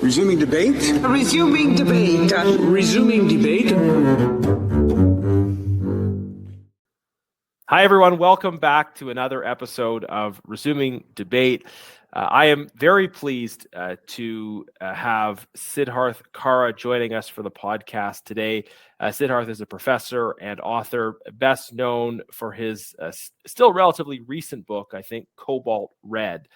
Resuming debate. Resuming debate. Resuming debate. Hi, everyone. Welcome back to another episode of Resuming Debate. I am very pleased to have Siddharth Kara joining us for the podcast today. Siddharth is a professor and author, best known for his still relatively recent book, I think, Cobalt Red.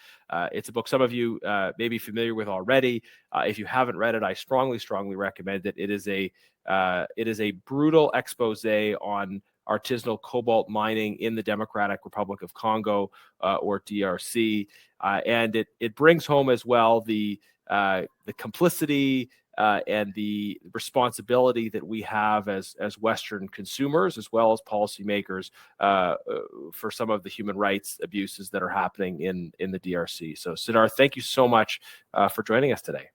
It's a book some of you may be familiar with already. If you haven't read it, I strongly recommend it. It is a brutal expose on artisanal cobalt mining in the Democratic Republic of Congo, or DRC, and it brings home as well the complicity and the responsibility that we have as Western consumers as well as policymakers for some of the human rights abuses that are happening in the DRC. So, Siddharth, thank you so much for joining us today.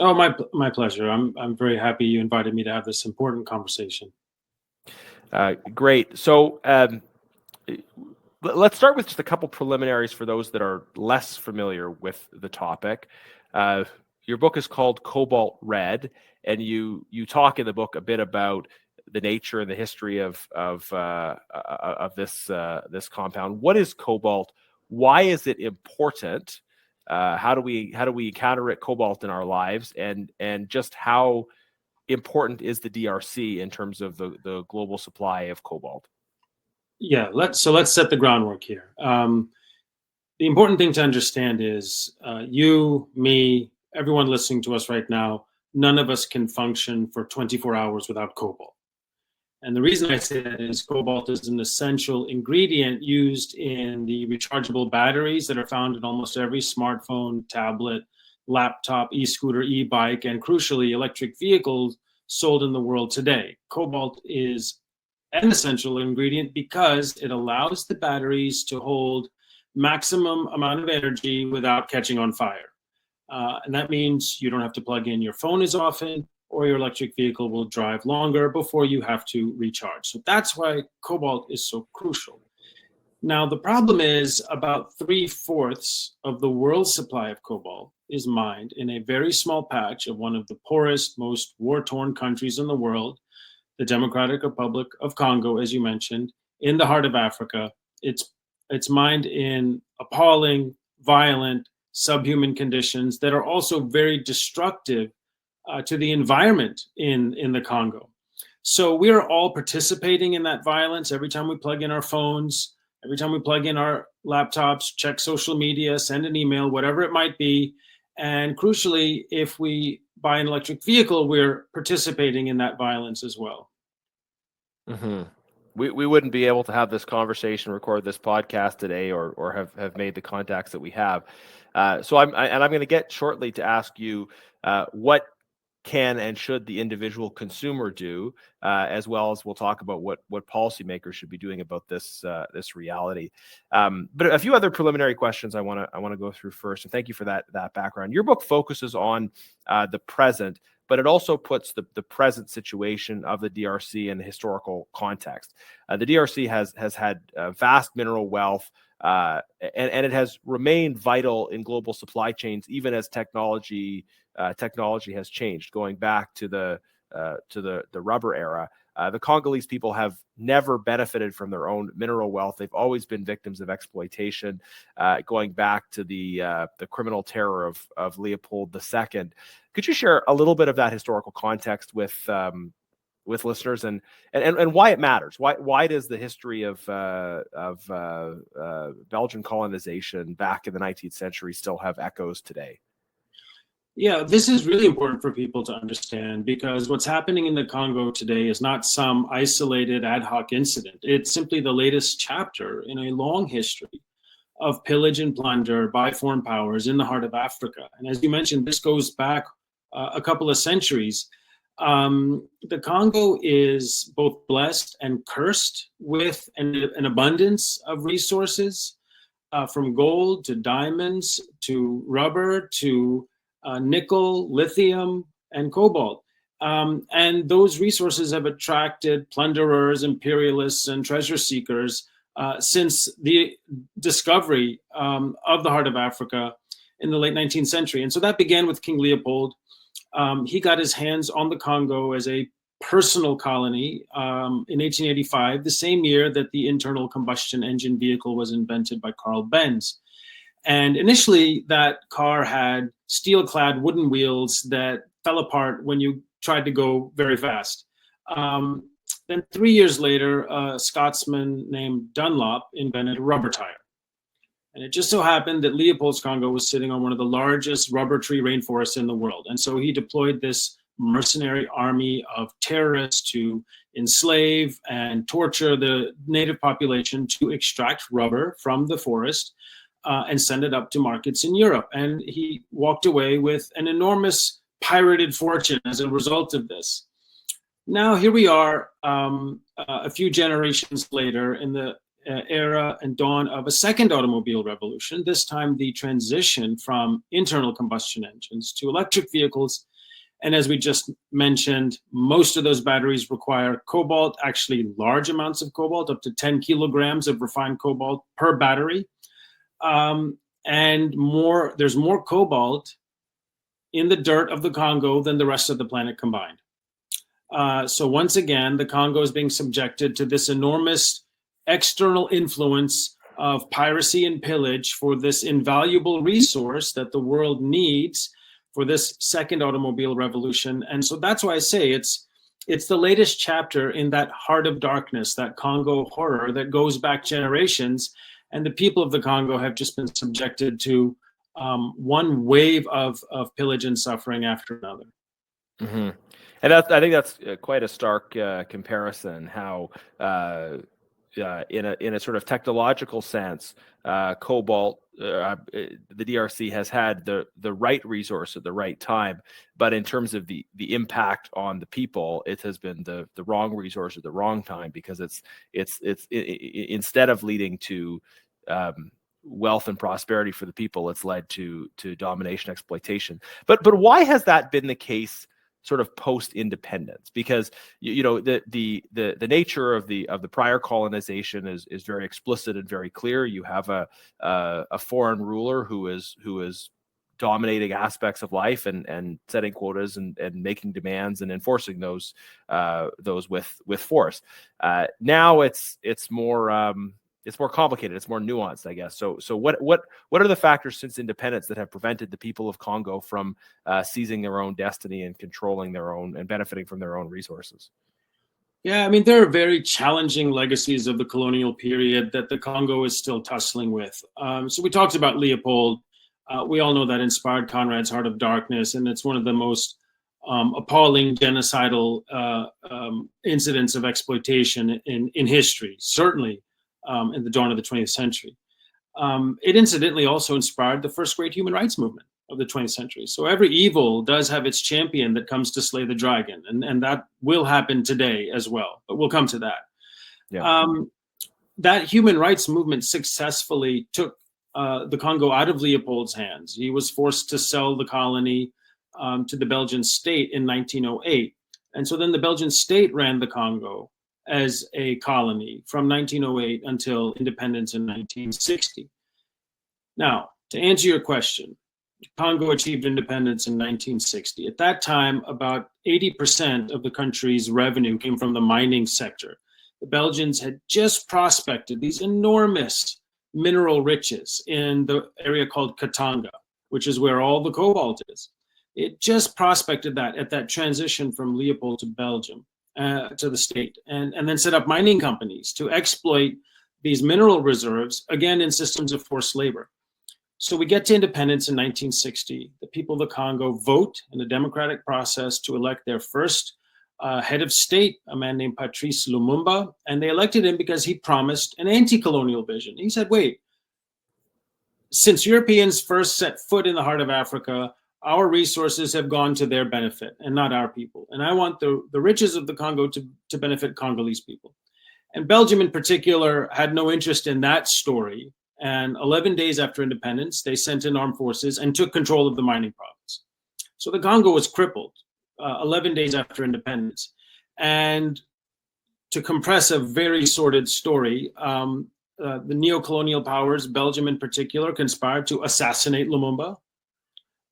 Oh, my pleasure. I'm very happy you invited me to have this important conversation. Great. So let's start with just a couple preliminaries for those that are less familiar with the topic. Your book is called Cobalt Red, and you talk in the book a bit about the nature and the history of this compound. What is cobalt? Why is it important? How do we encounter cobalt in our lives, and just how important is the DRC in terms of the global supply of cobalt? Yeah, let's set the groundwork here. The important thing to understand is you, me, everyone listening to us right now, none of us can function for 24 hours without cobalt. And the reason I say that is cobalt is an essential ingredient used in the rechargeable batteries that are found in almost every smartphone, tablet, laptop, e-scooter, e-bike, and crucially, electric vehicles sold in the world today. Cobalt is an essential ingredient because it allows the batteries to hold maximum amount of energy without catching on fire. And that means you don't have to plug in your phone as often, or your electric vehicle will drive longer before you have to recharge. So that's why cobalt is so crucial. Now, the problem is about 3/4 of the world's supply of cobalt is mined in a very small patch of one of the poorest, most war-torn countries in the world, the Democratic Republic of Congo, as you mentioned, in the heart of Africa. It's mined in appalling, violent, subhuman conditions that are also very destructive to the environment in the Congo. So we're all participating in that violence every time we plug in our phones, every time we plug in our laptops, check social media, send an email, whatever it might be. And crucially, if we buy an electric vehicle, we're participating in that violence as well. Mm-hmm. We wouldn't be able to have this conversation, record this podcast today, or have made the contacts that we have. So I'm going to get shortly to ask you what can and should the individual consumer do, as well as we'll talk about what policymakers should be doing about this reality. But a few other preliminary questions I want to go through first, and thank you for that background. Your book focuses on the present, but it also puts the present situation of the DRC in the historical context. The DRC has had vast mineral wealth, and it has remained vital in global supply chains, even as technology has changed, going back to the rubber era. The Congolese people have never benefited from their own mineral wealth. They've always been victims of exploitation, going back to the criminal terror of Leopold II. Could you share a little bit of that historical context with listeners and why it matters? Why does the history of Belgian colonization back in the 19th century still have echoes today? Yeah, this is really important for people to understand, because what's happening in the Congo today is not some isolated ad hoc incident. It's simply the latest chapter in a long history of pillage and plunder by foreign powers in the heart of Africa. And as you mentioned, this goes back a couple of centuries. The Congo is both blessed and cursed with an abundance of resources, from gold to diamonds to rubber to nickel, lithium, and cobalt. And those resources have attracted plunderers, imperialists, and treasure seekers since the discovery of the heart of Africa in the late 19th century. And so that began with King Leopold. He got his hands on the Congo as a personal colony in 1885, the same year that the internal combustion engine vehicle was invented by Carl Benz. And initially, that car had steel-clad wooden wheels that fell apart when you tried to go very fast. Then 3 years later, a Scotsman named Dunlop invented a rubber tire. And it just so happened that Leopold's Congo was sitting on one of the largest rubber tree rainforests in the world. And so he deployed this mercenary army of terrorists to enslave and torture the native population to extract rubber from the forest and send it up to markets in Europe. And he walked away with an enormous pirated fortune as a result of this. Now, here we are a few generations later in the era and dawn of a second automobile revolution, this time the transition from internal combustion engines to electric vehicles. And as we just mentioned, most of those batteries require cobalt, actually large amounts of cobalt, up to 10 kilograms of refined cobalt per battery. And there's more cobalt in the dirt of the Congo than the rest of the planet combined. So once again, the Congo is being subjected to this enormous external influence of piracy and pillage for this invaluable resource that the world needs for this second automobile revolution. And so that's why I say it's the latest chapter in that heart of darkness, that Congo horror that goes back generations. And the people of the Congo have just been subjected to one wave of pillage and suffering after another. Mm-hmm. And I think that's quite a stark comparison, how in a sort of technological sense, cobalt, the DRC has had the right resource at the right time, but in terms of the impact on the people, it has been the wrong resource at the wrong time, because it's instead of leading to wealth and prosperity for the people, it's led to domination, exploitation. But why has that been the case sort of post-independence? Because the nature of the prior colonization is very explicit and very clear. You have a foreign ruler who is dominating aspects of life and setting quotas and making demands and enforcing those with force. Now it's more complicated. It's more nuanced, I guess. So what are the factors since independence that have prevented the people of Congo from seizing their own destiny and controlling their own and benefiting from their own resources? Yeah, I mean, there are very challenging legacies of the colonial period that the Congo is still tussling with. So we talked about Leopold. We all know that inspired Conrad's Heart of Darkness, and it's one of the most appalling genocidal incidents of exploitation in history, certainly in the dawn of the 20th century. It incidentally also inspired the first great human rights movement of the 20th century. So every evil does have its champion that comes to slay the dragon, and that will happen today as well, but we'll come to that. Yeah. That human rights movement successfully took the Congo out of Leopold's hands. He was forced to sell the colony to the Belgian state in 1908. And so then the Belgian state ran the Congo as a colony from 1908 until independence in 1960. Now, to answer your question, Congo achieved independence in 1960. At that time, about 80% of the country's revenue came from the mining sector. The Belgians had just prospected these enormous mineral riches in the area called Katanga, which is where all the cobalt is. It just prospected that at that transition from Leopold to Belgium. To the state, and then set up mining companies to exploit these mineral reserves, again, in systems of forced labor. So we get to independence in 1960. The people of the Congo vote in a democratic process to elect their first head of state, a man named Patrice Lumumba, and they elected him because he promised an anti-colonial vision. He said, wait, since Europeans first set foot in the heart of Africa, our resources have gone to their benefit and not our people. And I want the riches of the Congo to benefit Congolese people. And Belgium in particular had no interest in that story. And 11 days after independence, they sent in armed forces and took control of the mining province. So the Congo was crippled 11 days after independence. And to compress a very sordid story, the neo-colonial powers, Belgium in particular, conspired to assassinate Lumumba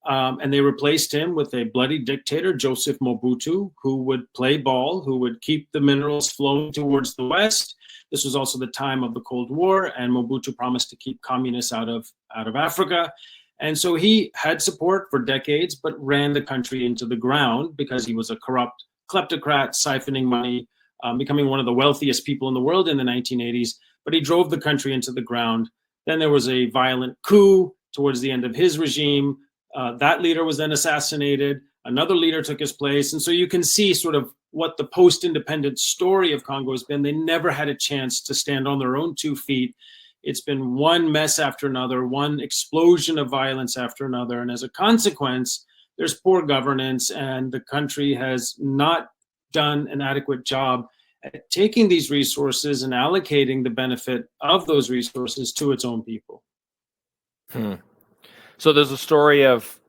And they replaced him with a bloody dictator, Joseph Mobutu, who would play ball, who would keep the minerals flowing towards the West. This was also the time of the Cold War, and Mobutu promised to keep communists out of Africa. And so he had support for decades, but ran the country into the ground because he was a corrupt kleptocrat, siphoning money, becoming one of the wealthiest people in the world in the 1980s. But he drove the country into the ground. Then there was a violent coup towards the end of his regime. That leader was then assassinated. Another leader took his place. And so you can see sort of what the post-independence story of Congo has been. They never had a chance to stand on their own 2 feet. It's been one mess after another, one explosion of violence after another. And as a consequence, there's poor governance, and the country has not done an adequate job at taking these resources and allocating the benefit of those resources to its own people. So there's a story of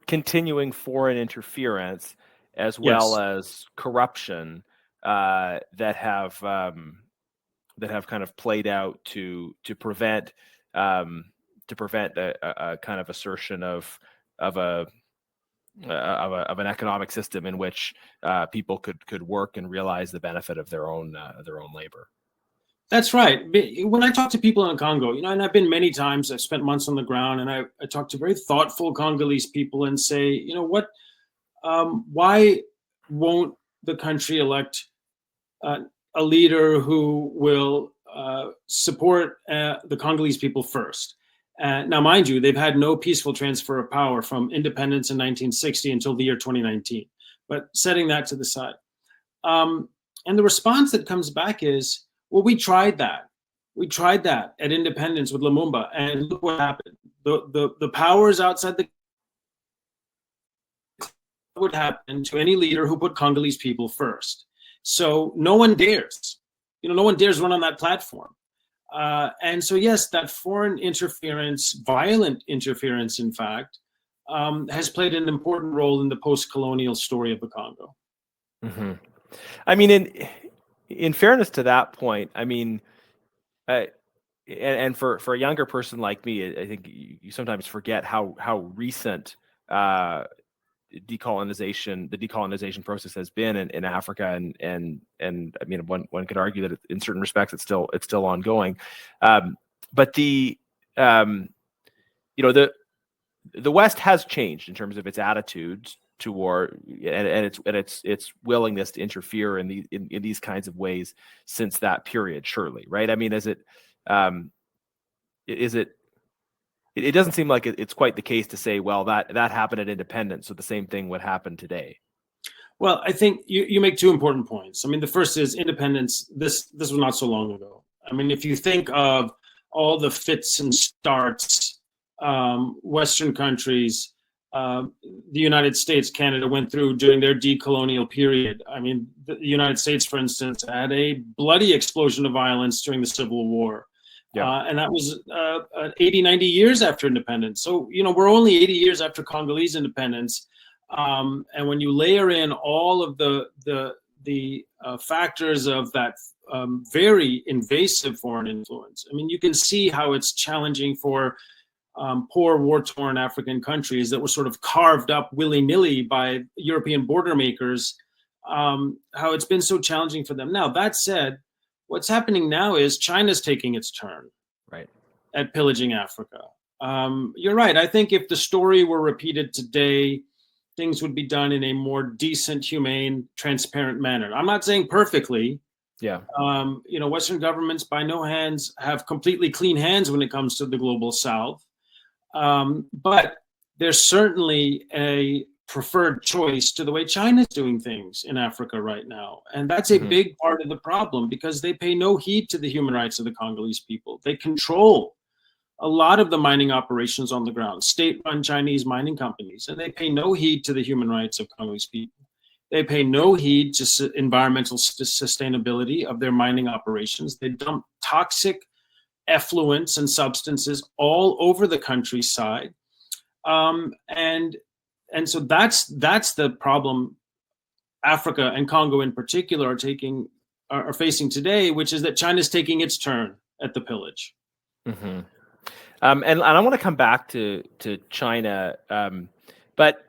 continuing foreign interference as well as corruption that have kind of played out to prevent a kind of assertion of an economic system in which people could work and realize the benefit of their own labor. That's right. When I talk to people in Congo, and I've been many times, I've spent months on the ground, and I talk to very thoughtful Congolese people and say, why won't the country elect a leader who will support the Congolese people first? Now, mind you, they've had no peaceful transfer of power from independence in 1960 until the year 2019. But setting that to the side. And the response that comes back is, well, we tried that. We tried that at independence with Lumumba, and look what happened. The powers outside the would happen to any leader who put Congolese people first. So no one dares. No one dares run on that platform. And so, yes, that foreign interference, violent interference, in fact, has played an important role in the post-colonial story of the Congo. Mm-hmm. I mean, in fairness to that point, I mean, and for a younger person like me, I think you sometimes forget how recent the decolonization process has been in Africa, and I mean, one could argue that in certain respects it's still ongoing, but the West has changed in terms of its attitudes toward and its willingness to interfere in these kinds of ways since that period, surely, right? I mean, it doesn't seem like it's quite the case to say, well, that happened at independence, so the same thing would happen today. Well, I think you make two important points. I mean, the first is independence. This was not so long ago. I mean, if you think of all the fits and starts, Western countries, the United States, Canada went through during their decolonial period. I mean, the United States, for instance, had a bloody explosion of violence during the Civil War. Yeah. And that was 80, 90 years after independence. So, we're only 80 years after Congolese independence. And when you layer in all of the factors of that very invasive foreign influence, I mean, you can see how it's challenging for poor war-torn African countries that were sort of carved up willy-nilly by European border makers, how it's been so challenging for them. Now, that said, what's happening now is China's taking its turn, right, at pillaging Africa. You're right. I think if the story were repeated today, things would be done in a more decent, humane, transparent manner. I'm not saying perfectly. Yeah. Western governments by no hands have completely clean hands when it comes to the global South. But there's certainly a preferred choice to the way China's doing things in Africa right now. And that's a big part of the problem, because they pay no heed to the human rights of the Congolese people. They control a lot of the mining operations on the ground, state-run Chinese mining companies, and they pay no heed to the human rights of Congolese people. They pay no heed to environmental sustainability of their mining operations. They dump toxic effluents and substances all over the countryside. And so that's the problem Africa and Congo in particular are facing today, which is that China's taking its turn at the pillage. Mm-hmm. And I want to come back to China, but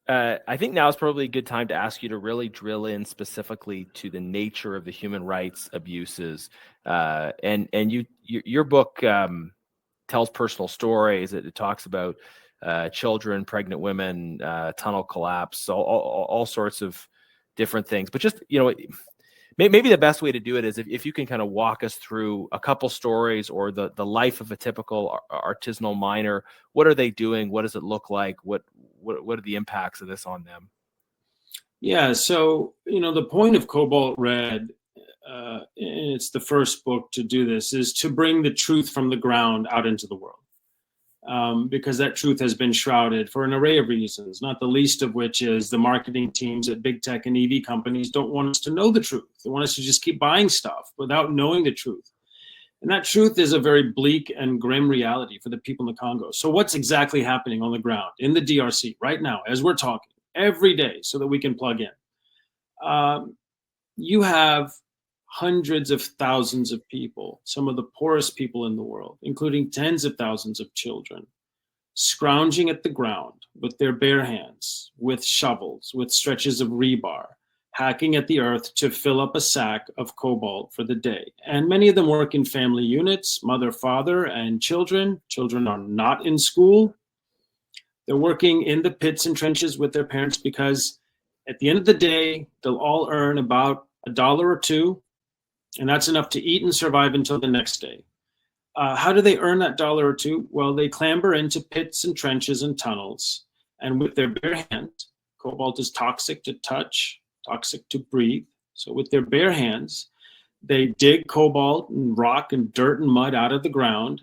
I think now is probably a good time to ask you to really drill in specifically to the nature of the human rights abuses. And your book tells personal stories. It talks about children, pregnant women, tunnel collapse, all sorts of different things. But just, maybe the best way to do it is if you can kind of walk us through a couple stories or the life of a typical artisanal miner. What are they doing? What does it look like? What are the impacts of this on them? Yeah, so the point of Cobalt Red, and it's the first book to do this, is to bring the truth from the ground out into the world. Because that truth has been shrouded for an array of reasons, not the least of which is the marketing teams at big tech and EV companies don't want us to know the truth. They want us to just keep buying stuff without knowing the truth. And that truth is a very bleak and grim reality for the people in the Congo. So what's exactly happening on the ground in the DRC right now, as we're talking, every day, so that we can plug in? You have hundreds of thousands of people, some of the poorest people in the world, including tens of thousands of children, scrounging at the ground with their bare hands, with shovels, with stretches of rebar, hacking at the earth to fill up a sack of cobalt for the day. And many of them work in family units, mother, father, and children. Children are not in school. They're working in the pits and trenches with their parents because at the end of the day, they'll all earn about $1 or $2, and that's enough to eat and survive until the next day. How do they earn that $1 or $2? Well, they clamber into pits and trenches and tunnels, and with their bare hands, cobalt is toxic to touch, toxic to breathe. So with their bare hands, they dig cobalt and rock and dirt and mud out of the ground.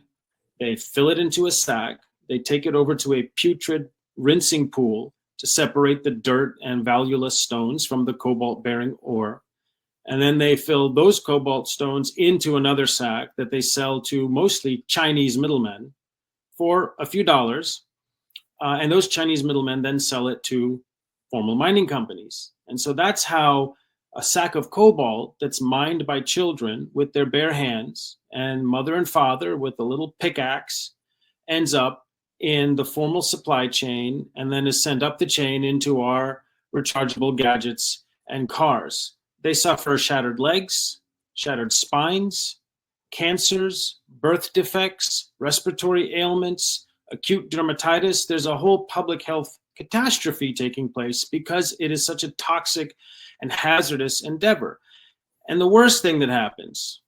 They fill it into a sack. They take it over to a putrid rinsing pool to separate the dirt and valueless stones from the cobalt-bearing ore. And then they fill those cobalt stones into another sack that they sell to mostly Chinese middlemen for a few dollars. And those Chinese middlemen then sell it to formal mining companies. And so that's how a sack of cobalt that's mined by children with their bare hands and mother and father with a little pickaxe ends up in the formal supply chain and then is sent up the chain into our rechargeable gadgets and cars. They suffer shattered legs, shattered spines, cancers, birth defects, respiratory ailments, acute dermatitis. There's a whole public health catastrophe taking place because it is such a toxic and hazardous endeavor. And the worst thing that happens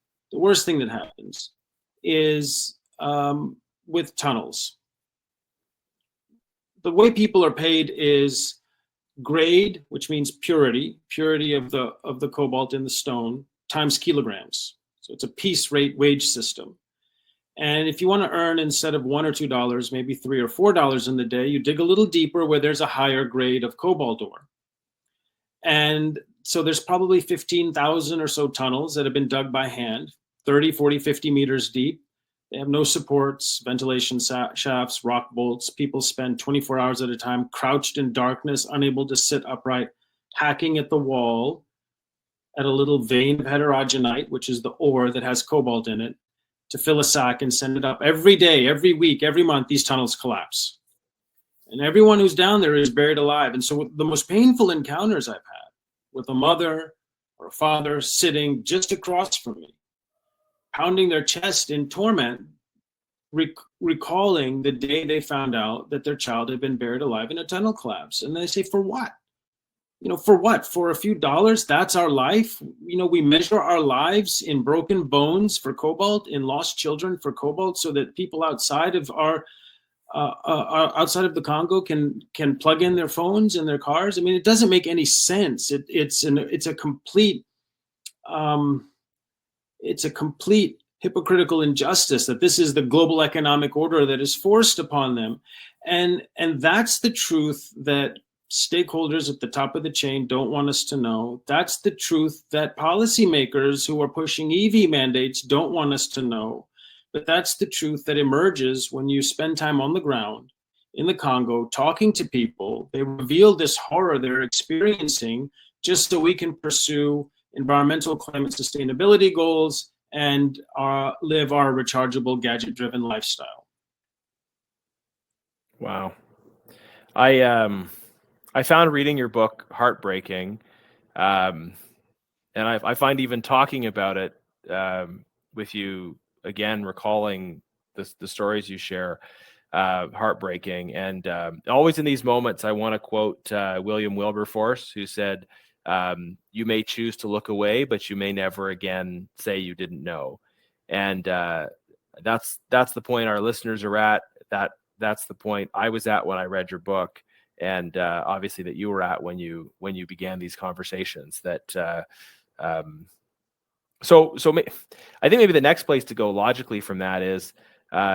is with tunnels. The way people are paid is grade, which means purity of the cobalt in the stone, times kilograms. So it's a piece rate wage system. And if you want to earn, instead of $1 or $2, maybe $3 or $4 in the day, you dig a little deeper where there's a higher grade of cobalt ore. And so there's probably 15,000 or so tunnels that have been dug by hand, 30, 40, 50 meters deep. They have no supports, ventilation shafts, rock bolts. People spend 24 hours at a time crouched in darkness, unable to sit upright, hacking at the wall at a little vein of heterogenite, which is the ore that has cobalt in it, to fill a sack and send it up. Every day, every week, every month, these tunnels collapse. And everyone who's down there is buried alive. And so the most painful encounters I've had with a mother or a father sitting just across from me, pounding their chest in torment, recalling the day they found out that their child had been buried alive in a tunnel collapse. And they say, for what? For what? For a few dollars? That's our life? We measure our lives in broken bones for cobalt, in lost children for cobalt, so that people outside of outside of the Congo can plug in their phones and their cars. I mean, it doesn't make any sense. It's a complete hypocritical injustice that this is the global economic order that is forced upon them. And that's the truth that stakeholders at the top of the chain don't want us to know. That's the truth that policymakers who are pushing EV mandates don't want us to know. But that's the truth that emerges when you spend time on the ground in the Congo talking to people. They reveal this horror they're experiencing just so we can pursue environmental climate sustainability goals and live our rechargeable gadget-driven lifestyle. Wow. I found reading your book heartbreaking, and I find even talking about it with you again, recalling the stories you share, heartbreaking. And always in these moments, I want to quote William Wilberforce, who said, "You may choose to look away, but you may never again say you didn't know." And that's the point our listeners are at. That's the point I was at when I read your book, and obviously that you were at when you began these conversations. That so I think maybe the next place to go logically from that is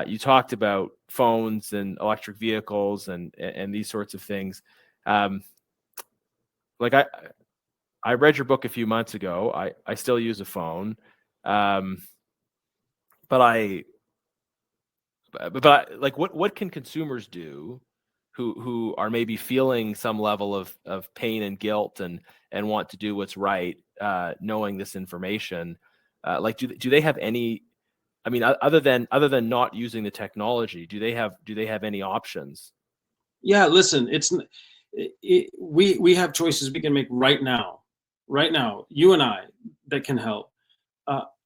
you talked about phones and electric vehicles and these sorts of things. Like I read your book a few months ago. I still use a phone, but like what can consumers do who are maybe feeling some level of pain and guilt and want to do what's right, knowing this information? Like do they have any, I mean, other than not using the technology, do they have any options? Yeah, listen, we have choices we can make right now, you and I, that can help.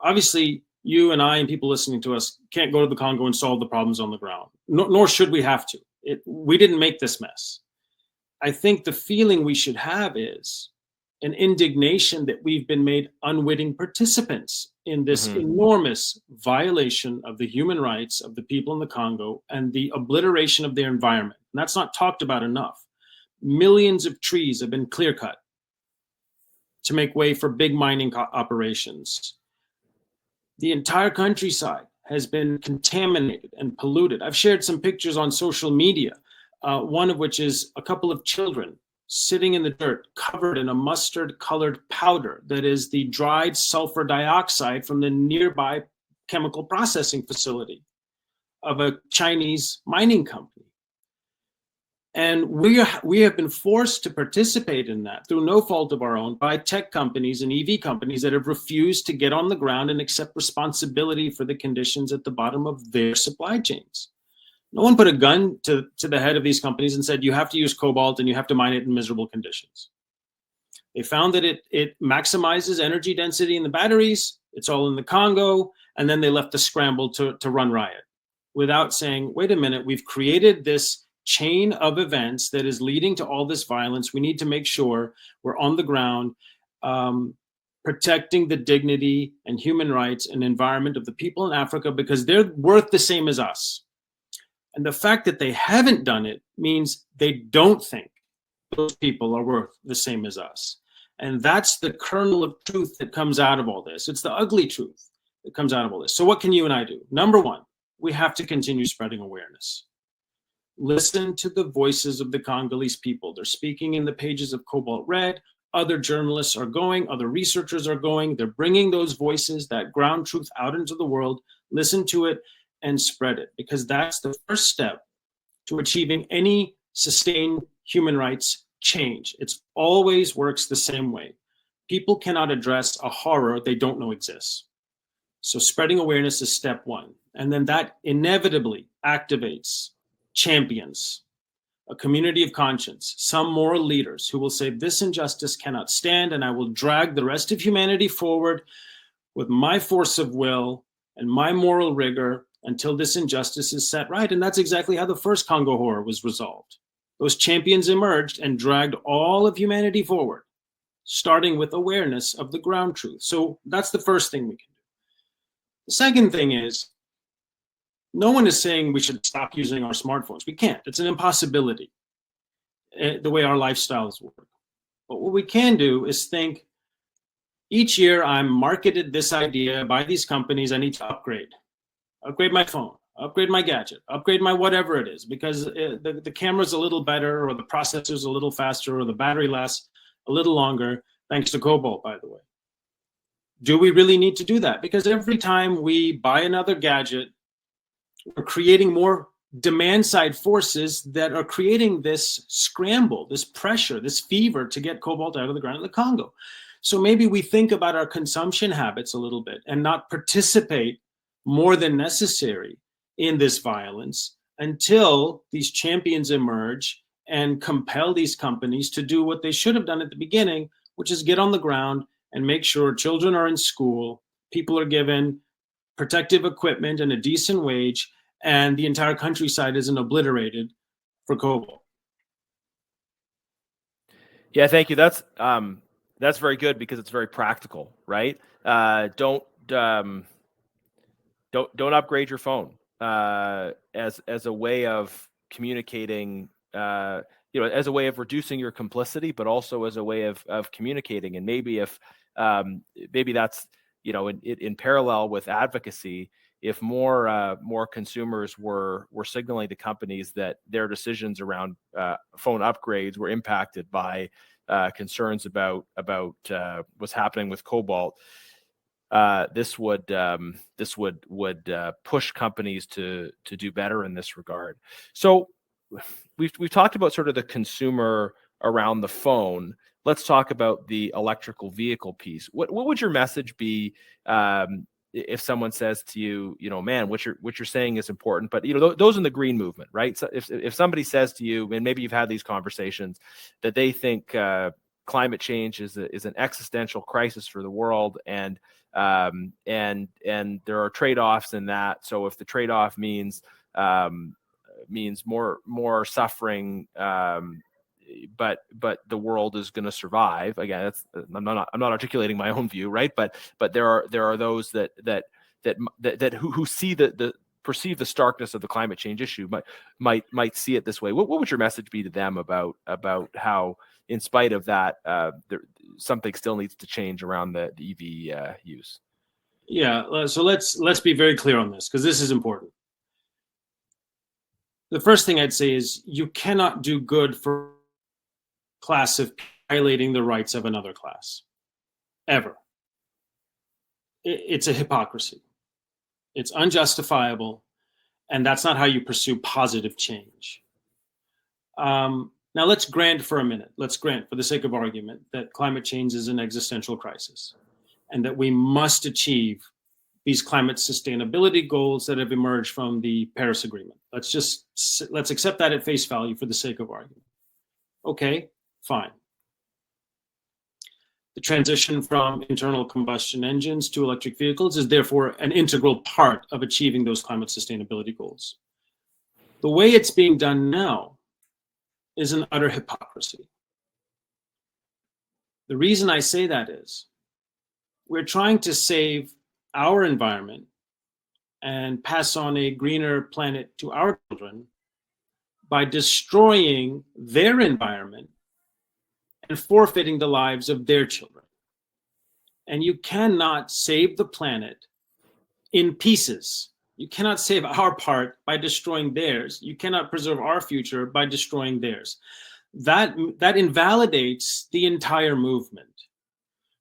Obviously, you and I and people listening to us can't go to the Congo and solve the problems on the ground, nor should we have to. We didn't make this mess. I think the feeling we should have is an indignation that we've been made unwitting participants in this enormous violation of the human rights of the people in the Congo and the obliteration of their environment. And that's not talked about enough. Millions of trees have been clear cut to make way for big mining operations. The entire countryside has been contaminated and polluted. I've shared some pictures on social media, one of which is a couple of children sitting in the dirt, covered in a mustard-colored powder that is the dried sulfur dioxide from the nearby chemical processing facility of a Chinese mining company. And we have been forced to participate in that through no fault of our own by tech companies and EV companies that have refused to get on the ground and accept responsibility for the conditions at the bottom of their supply chains. No one put a gun to the head of these companies and said, you have to use cobalt and you have to mine it in miserable conditions. They found that it maximizes energy density in the batteries. It's all in the Congo. And then they left the scramble to run riot without saying, wait a minute, we've created this chain of events that is leading to all this violence. We need to make sure we're on the ground protecting the dignity and human rights and environment of the people in Africa because they're worth the same as us. And the fact that they haven't done it means they don't think those people are worth the same as us. And that's the kernel of truth that comes out of all this. It's the ugly truth that comes out of all this. So what can you and I do? Number one, we have to continue spreading awareness. Listen to the voices of the Congolese people. They're speaking in the pages of Cobalt Red. Other journalists are going, other researchers are going. They're bringing those voices, that ground truth out into the world. Listen to it and spread it, because that's the first step to achieving any sustained human rights change. It always works the same way. People cannot address a horror they don't know exists. So spreading awareness is step one. And then that inevitably activates champions, a community of conscience, some moral leaders who will say, this injustice cannot stand, and I will drag the rest of humanity forward with my force of will and my moral rigor until this injustice is set right. And that's exactly how the first Congo horror was resolved. Those champions emerged and dragged all of humanity forward, starting with awareness of the ground truth. So that's the first thing we can do. The second thing is, no one is saying we should stop using our smartphones. We can't. It's an impossibility, the way our lifestyles work. But what we can do is think, each year I'm marketed this idea by these companies, I need to upgrade my phone, upgrade my gadget, upgrade my whatever it is, because the camera's a little better, or the processor's a little faster, or the battery lasts a little longer, thanks to Cobalt, by the way. Do we really need to do that? Because every time we buy another gadget, we're creating more demand side forces that are creating this scramble, this pressure, this fever to get cobalt out of the ground in the Congo. So maybe we think about our consumption habits a little bit and not participate more than necessary in this violence, until these champions emerge and compel these companies to do what they should have done at the beginning, which is get on the ground and make sure children are in school, people are given protective equipment and a decent wage, and the entire countryside isn't obliterated for cobalt. Yeah, thank you. That's very good because it's very practical, right? Don't upgrade your phone as a way of communicating. As a way of reducing your complicity, but also as a way of communicating. And maybe if maybe that's in parallel with advocacy, if more consumers were signaling to companies that their decisions around phone upgrades were impacted by concerns about what's happening with cobalt, this would push companies to do better in this regard. So we've talked about sort of the consumer around the phone. Let's talk about the electrical vehicle piece. What would your message be if someone says to you, man, what you're saying is important, but those in the green movement, right? So if somebody says to you, and maybe you've had these conversations, that they think climate change is an existential crisis for the world, and there are trade-offs in that. So if the trade-off means more suffering, but the world is going to survive. Again, I'm not articulating my own view, right? But there are those that who see perceive the starkness of the climate change issue might see it this way. What would your message be to them about how, in spite of that, something still needs to change around the EV use? Yeah, so let's be very clear on this, because this is important. The first thing I'd say is you cannot do good for a class of violating the rights of another class, ever. It's a hypocrisy. It's unjustifiable, and that's not how you pursue positive change. Now let's grant for a minute, for the sake of argument, that climate change is an existential crisis, and that we must achieve these climate sustainability goals that have emerged from the Paris Agreement. Let's accept that at face value for the sake of argument. Okay, fine. The transition from internal combustion engines to electric vehicles is therefore an integral part of achieving those climate sustainability goals. The way it's being done now is an utter hypocrisy. The reason I say that is we're trying to save our environment and pass on a greener planet to our children by destroying their environment and forfeiting the lives of their children. And you cannot save the planet in pieces. You cannot save our part by destroying theirs. You cannot preserve our future by destroying theirs. That invalidates the entire movement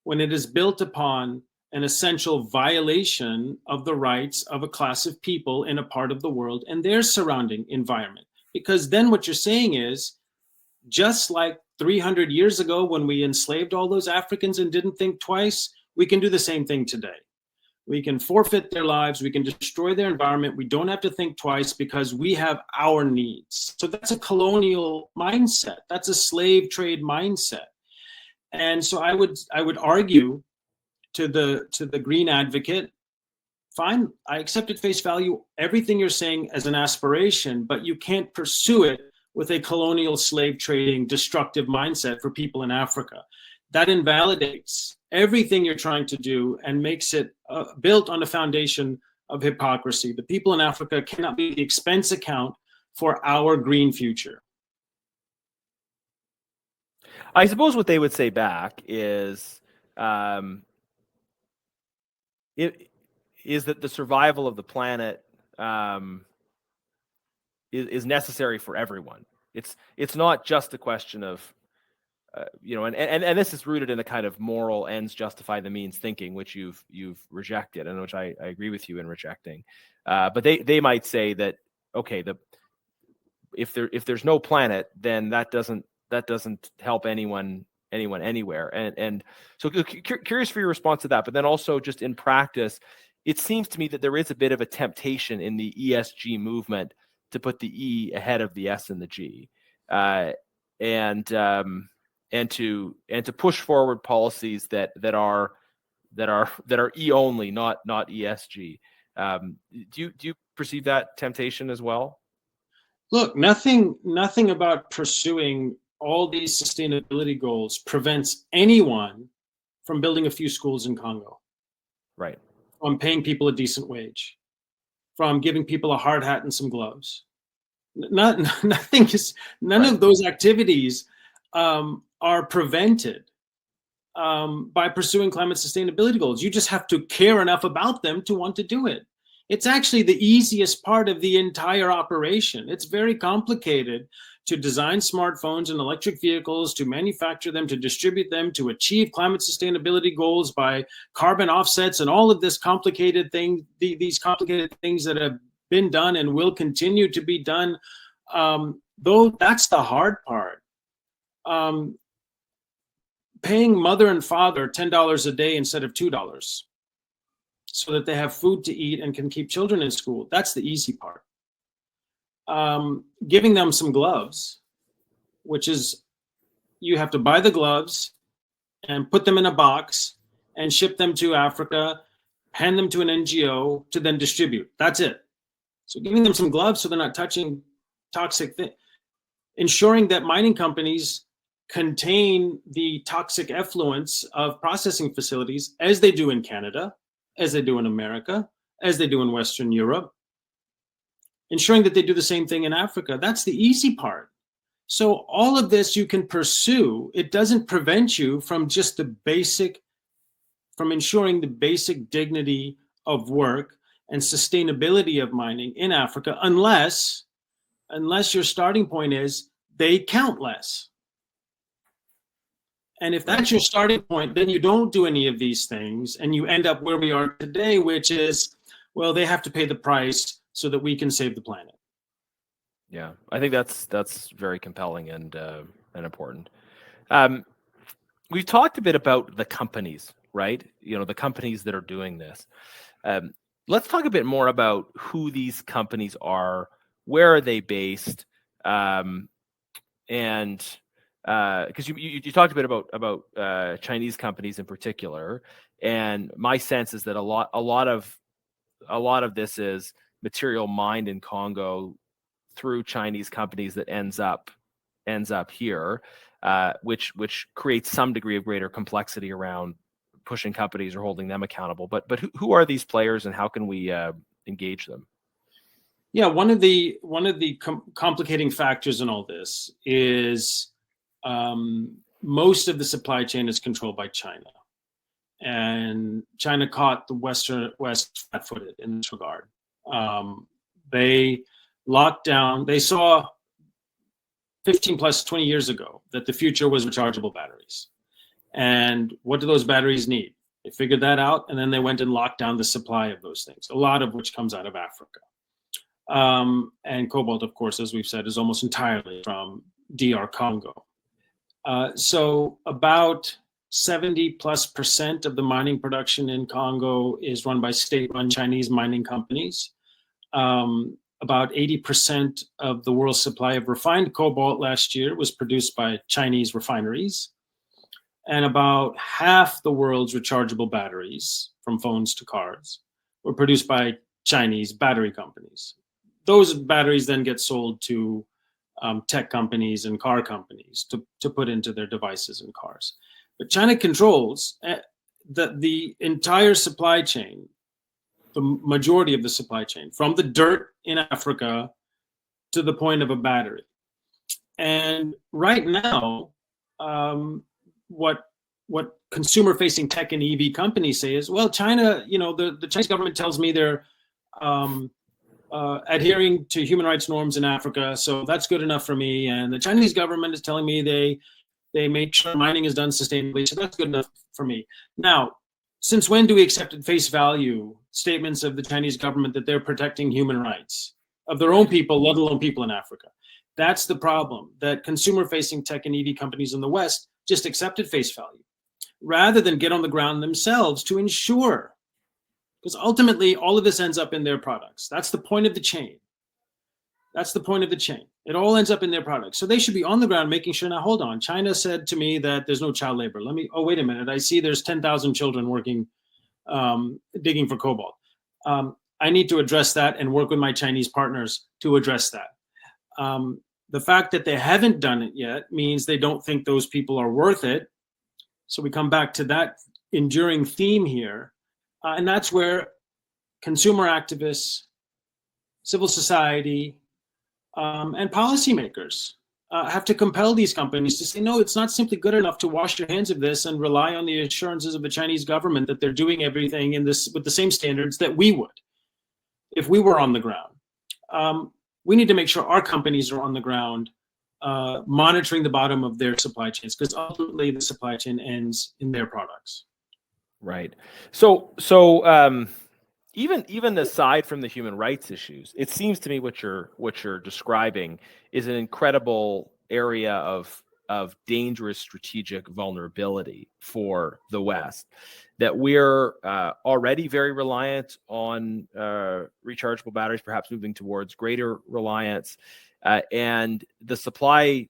when it is built upon an essential violation of the rights of a class of people in a part of the world and their surrounding environment. Because then what you're saying is, just like 300 years ago when we enslaved all those Africans and didn't think twice, we can do the same thing today. We can forfeit their lives, we can destroy their environment, we don't have to think twice because we have our needs. So that's a colonial mindset, that's a slave trade mindset. And so I would argue to the green advocate, fine, I accept at face value everything you're saying as an aspiration, but you can't pursue it with a colonial slave trading destructive mindset for people in Africa. That invalidates everything you're trying to do and makes it built on a foundation of hypocrisy. The people in Africa cannot be the expense account for our green future. I suppose what they would say back is is that the survival of the planet is necessary for everyone. It's not just a question of and this is rooted in a kind of moral ends justify the means thinking, which you've rejected, and which I agree with you in rejecting. But they might say that, okay, if there's no planet, then that doesn't help anyone anywhere. And so curious for your response to that. But then also just in practice, it seems to me that there is a bit of a temptation in the ESG movement to put the E ahead of the S and the G, and to push forward policies that are E only, not ESG. Do you perceive that temptation as well? Look, nothing about pursuing all these sustainability goals prevents anyone from building a few schools in Congo, Right. from paying people a decent wage, from giving people a hard hat and some gloves. None of those activities are prevented by pursuing climate sustainability goals. You just have to care enough about them to want to do it. It's actually the easiest part of the entire operation. It's very complicated to design smartphones and electric vehicles, to manufacture them, to distribute them, to achieve climate sustainability goals by carbon offsets and all of this complicated thing, these complicated things that have been done and will continue to be done. Though that's the hard part. Paying mother and father $10 a day instead of $2 so that they have food to eat and can keep children in school, that's the easy part. Giving them some gloves, which is you have to buy the gloves and put them in a box and ship them to Africa, hand them to an NGO to then distribute. That's it. So giving them some gloves so they're not touching toxic things. Ensuring that mining companies contain the toxic effluents of processing facilities as they do in Canada, as they do in America, as they do in Western Europe. Ensuring that they do the same thing in Africa. That's the easy part. So all of this you can pursue. It doesn't prevent you from just from ensuring the basic dignity of work and sustainability of mining in Africa, unless your starting point is they count less. And if that's your starting point, then you don't do any of these things and you end up where we are today, which is, well, they have to pay the price so that we can save the planet. Yeah, I think that's very compelling and important. We've talked a bit about the companies, right? The companies that are doing this. Let's talk a bit more about who these companies are, where are they based, and because you talked a bit about Chinese companies in particular, and my sense is that a lot of this is material mined in Congo through Chinese companies that ends up here, which creates some degree of greater complexity around pushing companies or holding them accountable. But who are these players and how can we engage them? Yeah, one of the complicating factors in all this is most of the supply chain is controlled by China, and China caught the West flat-footed in this regard. They locked down. They saw 15 plus 20 years ago that the future was rechargeable batteries. And what do those batteries need? They figured that out, and then they went and locked down the supply of those things, a lot of which comes out of Africa. And cobalt, of course, as we've said, is almost entirely from DR Congo. So about 70+% of the mining production in Congo is run by state-run Chinese mining companies. About 80% of the world's supply of refined cobalt last year was produced by Chinese refineries. And about half the world's rechargeable batteries, from phones to cars, were produced by Chinese battery companies. Those batteries then get sold to tech companies and car companies to put into their devices and cars. But China controls the entire supply chain, the majority of the supply chain, from the dirt in Africa to the point of a battery. And right now, what consumer-facing tech and EV companies say is, well, China, the Chinese government tells me they're adhering to human rights norms in Africa, so that's good enough for me. And the Chinese government is telling me they make sure mining is done sustainably, so that's good enough for me. Now, since when do we accept at face value statements of the Chinese government that they're protecting human rights of their own people, let alone people in Africa? That's the problem, that consumer-facing tech and EV companies in the West just accept at face value, rather than get on the ground themselves to ensure, because ultimately all of this ends up in their products. That's the point of the chain. That's the point of the chain. It all ends up in their products. So they should be on the ground making sure, now hold on, China said to me that there's no child labor. Wait a minute. I see there's 10,000 children working, digging for cobalt. I need to address that and work with my Chinese partners to address that. The fact that they haven't done it yet means they don't think those people are worth it. So we come back to that enduring theme here. And that's where consumer activists, civil society, and policymakers have to compel these companies to say, no, it's not simply good enough to wash your hands of this and rely on the assurances of the Chinese government that they're doing everything in this with the same standards that we would if we were on the ground. We need to make sure our companies are on the ground monitoring the bottom of their supply chains, because ultimately the supply chain ends in their products. Right. So even aside from the human rights issues, it seems to me what you're describing is an incredible area of dangerous strategic vulnerability for the West. That we're already very reliant on rechargeable batteries, perhaps moving towards greater reliance, and the supply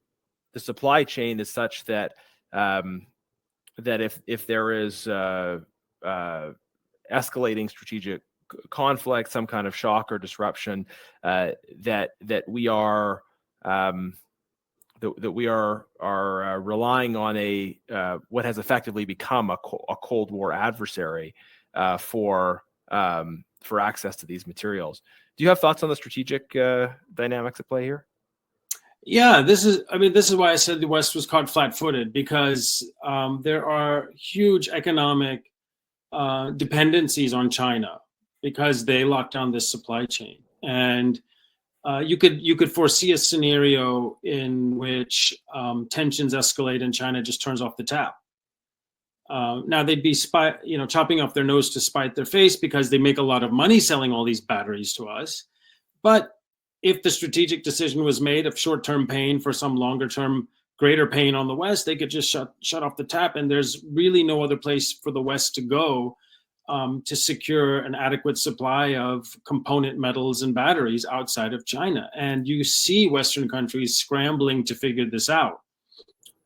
chain is such that that if there is escalating strategic conflict, some kind of shock or disruption, that we are relying on a what has effectively become a Cold War adversary for access to these materials. Do you have thoughts on the strategic dynamics at play here? Yeah, this is why I said the West was caught flat-footed, because there are huge economic dependencies on China because they locked down this supply chain. And you could foresee a scenario in which tensions escalate and China just turns off the tap. Now they'd be chopping off their nose to spite their face because they make a lot of money selling all these batteries to us. But if the strategic decision was made of short-term pain for some longer-term greater pain on the West, they could just shut off the tap, and there's really no other place for the West to go to secure an adequate supply of component metals and batteries outside of China. And you see Western countries scrambling to figure this out,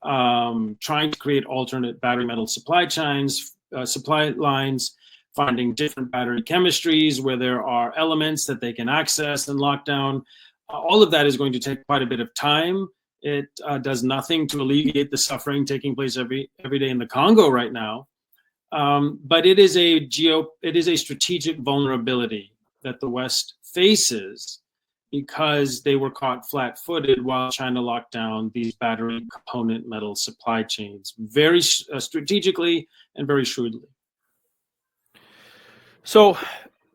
trying to create alternate battery metal supply lines, finding different battery chemistries where there are elements that they can access and lock down. All of that is going to take quite a bit of time. It does nothing to alleviate the suffering taking place every day in the Congo right now. But it is a strategic vulnerability that the West faces because they were caught flat-footed while China locked down these battery component metal supply chains very strategically and very shrewdly. So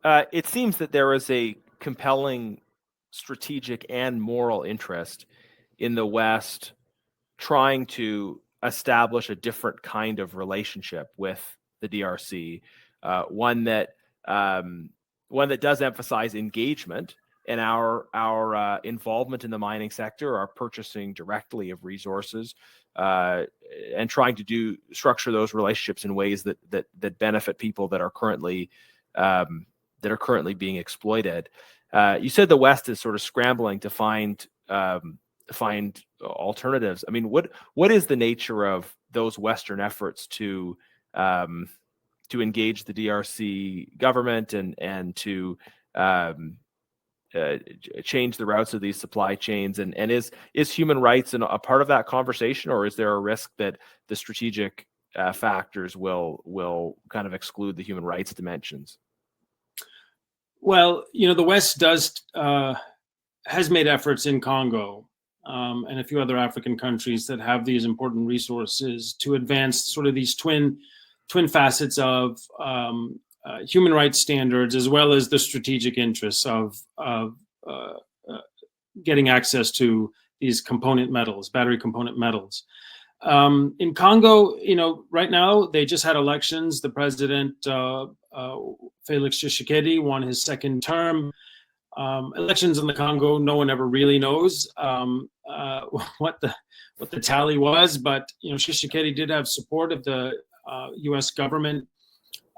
it seems that there is a compelling strategic and moral interest in the West trying to establish a different kind of relationship with the DRC, one that does emphasize engagement and our involvement in the mining sector, our purchasing directly of resources, and trying to structure those relationships in ways that benefit people that are currently being exploited. You said the West is sort of scrambling to find alternatives. I mean, what is the nature of those Western efforts to engage the DRC government and to change the routes of these supply chains? And is human rights a part of that conversation, or is there a risk that the strategic factors will kind of exclude the human rights dimensions? Well, the West has made efforts in Congo and a few other African countries that have these important resources to advance sort of these twin facets of human rights standards, as well as the strategic interests of getting access to these component metals, battery component metals. In Congo, right now they just had elections. The president, Felix Tshisekedi, won his second term. Elections in the Congo, no one ever really knows what the tally was, but Tshisekedi did have support of the U.S. government.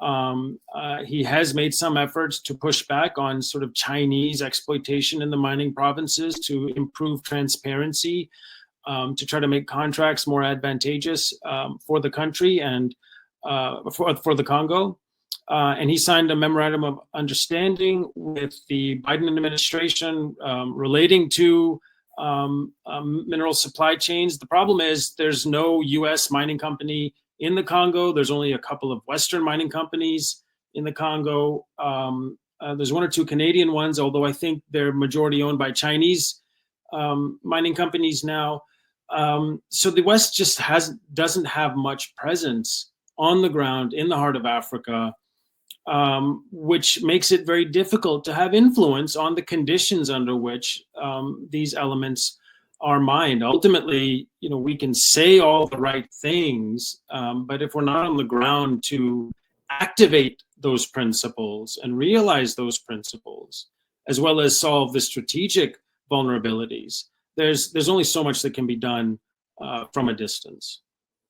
He has made some efforts to push back on sort of Chinese exploitation in the mining provinces to improve transparency, to try to make contracts more advantageous for the country and for the Congo. And he signed a memorandum of understanding with the Biden administration relating to mineral supply chains. The problem is there's no U.S. mining company in the Congo. There's only a couple of Western mining companies in the Congo. There's one or two Canadian ones, although I think they're majority owned by Chinese mining companies now. So the West just doesn't have much presence on the ground in the heart of Africa, which makes it very difficult to have influence on the conditions under which these elements are mined. Ultimately, we can say all the right things, but if we're not on the ground to activate those principles and realize those principles, as well as solve the strategic vulnerabilities, there's only so much that can be done from a distance.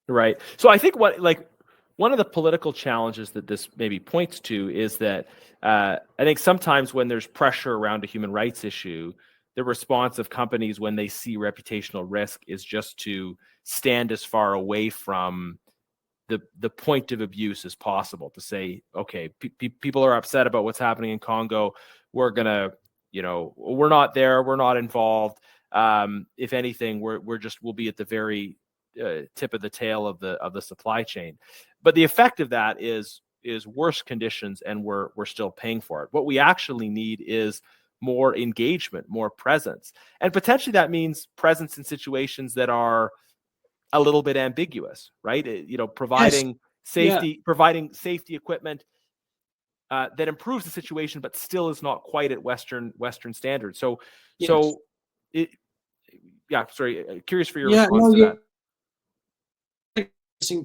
Right. So I think one of the political challenges that this maybe points to is that I think sometimes when there's pressure around a human rights issue, the response of companies when they see reputational risk is just to stand as far away from the point of abuse as possible, to say, okay, people are upset about what's happening in Congo. We're gonna, we're not there. We're not involved. If anything, we'll be at the very tip of the tail of the supply chain. But the effect of that is worse conditions, and we're still paying for it. What we actually need is more engagement, more presence, and potentially that means presence in situations that are a little bit ambiguous, right? Providing safety, providing safety equipment that improves the situation, but still is not quite at Western standards. So, curious for your response to that.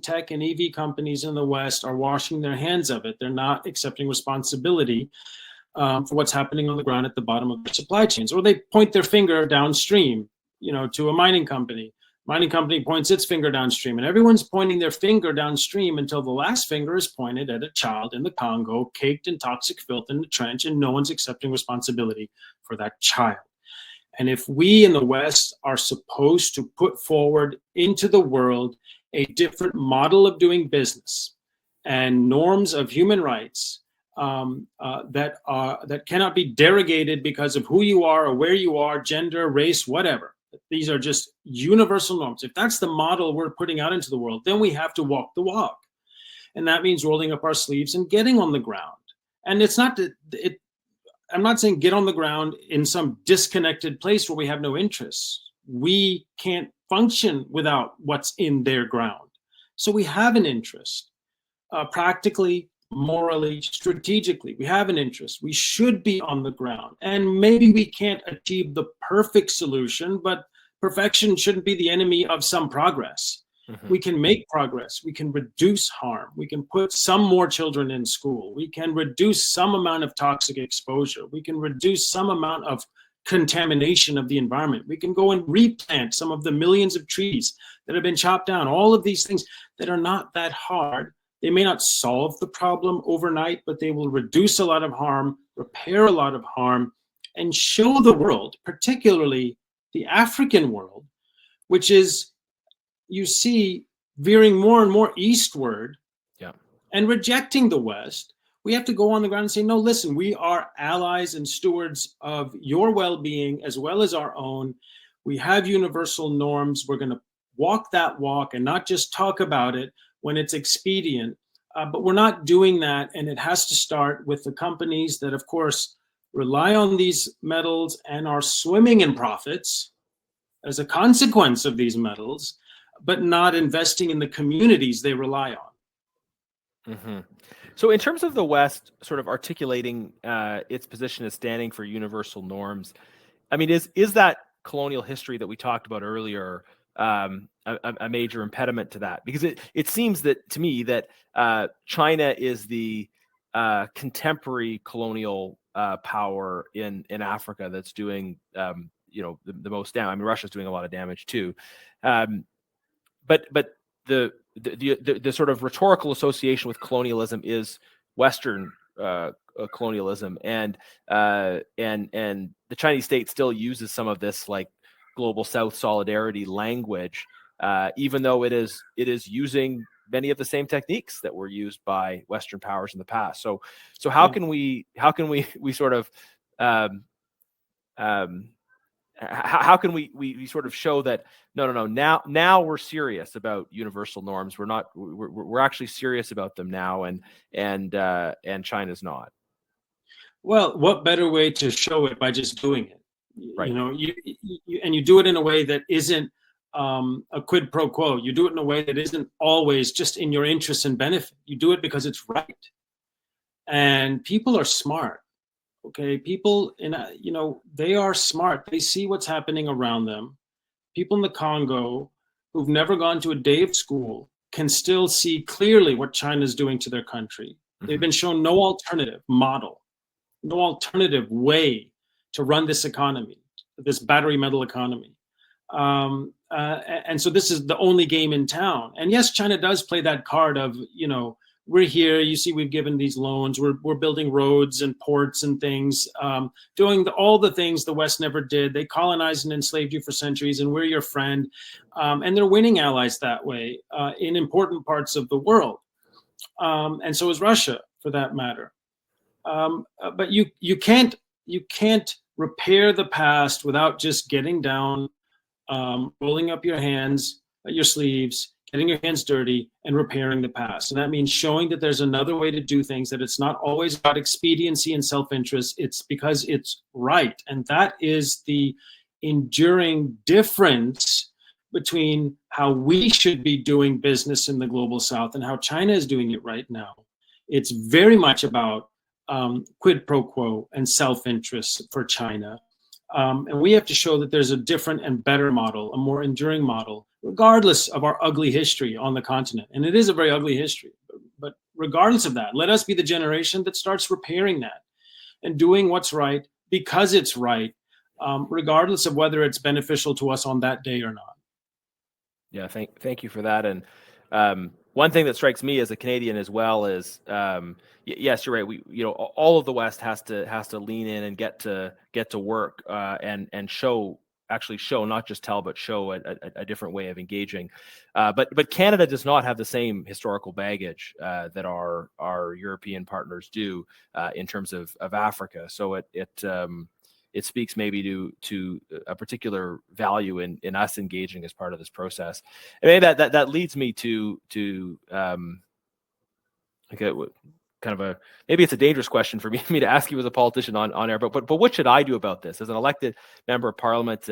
Tech and EV companies in the West are washing their hands of it. They're not accepting responsibility for what's happening on the ground at the bottom of their supply chains, or they point their finger downstream, to a mining company. Mining company points its finger downstream, and everyone's pointing their finger downstream until the last finger is pointed at a child in the Congo, caked in toxic filth in the trench, and no one's accepting responsibility for that child. And if we in the West are supposed to put forward into the world a different model of doing business and norms of human rights that cannot be derogated because of who you are or where you are, gender, race, whatever. These are just universal norms. If that's the model we're putting out into the world, then we have to walk the walk. And that means rolling up our sleeves and getting on the ground. And it's not I'm not saying get on the ground in some disconnected place where we have no interests. We can't function without what's in their ground. So we have an interest, practically, morally, strategically. We have an interest. We should be on the ground. And maybe we can't achieve the perfect solution, but perfection shouldn't be the enemy of some progress. Mm-hmm. We can make progress. We can reduce harm. We can put some more children in school. We can reduce some amount of toxic exposure. We can reduce some amount of contamination of the environment. We can go and replant some of the millions of trees that have been chopped down. All of these things that are not that hard. They may not solve the problem overnight, but they will reduce a lot of harm, repair a lot of harm, and show the world, particularly the African world, which is, you see, veering more and more eastward and rejecting the West. We have to go on the ground and say, no, listen, we are allies and stewards of your well-being as well as our own. We have universal norms. We're going to walk that walk and not just talk about it when it's expedient. But we're not doing that. And it has to start with the companies that, of course, rely on these metals and are swimming in profits as a consequence of these metals, but not investing in the communities they rely on. Mm-hmm. So in terms of the West sort of articulating its position as standing for universal norms, I mean, is that colonial history that we talked about earlier a major impediment to that? Because it seems that to me that China is the contemporary colonial power in Africa that's doing the most damage. I mean, Russia's doing a lot of damage too, but the sort of rhetorical association with colonialism is Western colonialism, and the Chinese state still uses some of this like global South solidarity language, even though it is using many of the same techniques that were used by Western powers in the past. So how can we sort of how can we sort of show that no now we're serious about universal norms, we're actually serious about them now, and China's not? Well, what better way to show it by just doing it? Right. You know, you do it in a way that isn't a quid pro quo. You do it in a way that isn't always just in your interest and benefit. You do it because it's right. And people are smart. Okay, people they are smart. They see what's happening around them. People in the Congo who've never gone to a day of school can still see clearly what China's doing to their country. They've been shown no alternative model, no alternative way to run this economy, this battery metal economy. And so this is the only game in town. And yes, China does play that card of, we're here, you see, we've given these loans, we're building roads and ports and things, doing all the things the West never did. They colonized and enslaved you for centuries, and we're your friend. And they're winning allies that way in important parts of the world. And so is Russia, for that matter. But you can't repair the past without just getting down, rolling up your hands, your sleeves, getting your hands dirty, and repairing the past. And that means showing that there's another way to do things, that it's not always about expediency and self-interest. It's because it's right. And that is the enduring difference between how we should be doing business in the global South and how China is doing it right now. It's very much about quid pro quo and self-interest for China. And we have to show that there's a different and better model, a more enduring model, regardless of our ugly history on the continent. And it is a very ugly history. But regardless of that, let us be the generation that starts repairing that and doing what's right because it's right, regardless of whether it's beneficial to us on that day or not. Yeah, thank you for that. And one thing that strikes me as a Canadian as well is, yes, you're right. All of the West has to lean in and get to work and show, not just tell, but show a different way of engaging. But Canada does not have the same historical baggage that our European partners do in terms of Africa. So it speaks maybe to a particular value in us engaging as part of this process. And maybe that leads me to maybe it's a dangerous question for me to ask you as a politician on air, but what should I do about this as an elected member of Parliament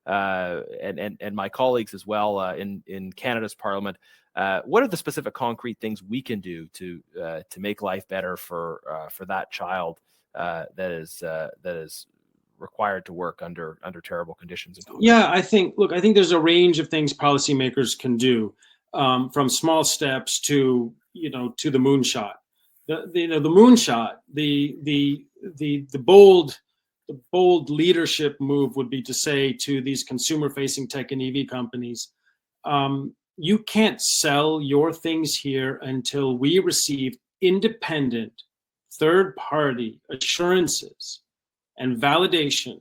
and my colleagues as well in Canada's Parliament? What are the specific concrete things we can do to make life better for that child that is required to work under terrible conditions? Yeah, I think there's a range of things policymakers can do, from small steps to the moonshot. The moonshot, the bold leadership move would be to say to these consumer-facing tech and EV companies, you can't sell your things here until we receive independent third-party assurances and validation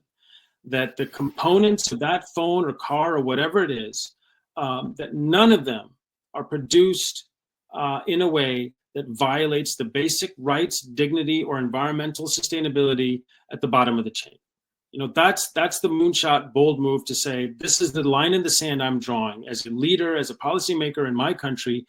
that the components of that phone or car or whatever it is, that none of them are produced in a way that violates the basic rights, dignity, or environmental sustainability at the bottom of the chain. That's the moonshot, bold move to say, this is the line in the sand I'm drawing. As a leader, as a policymaker in my country,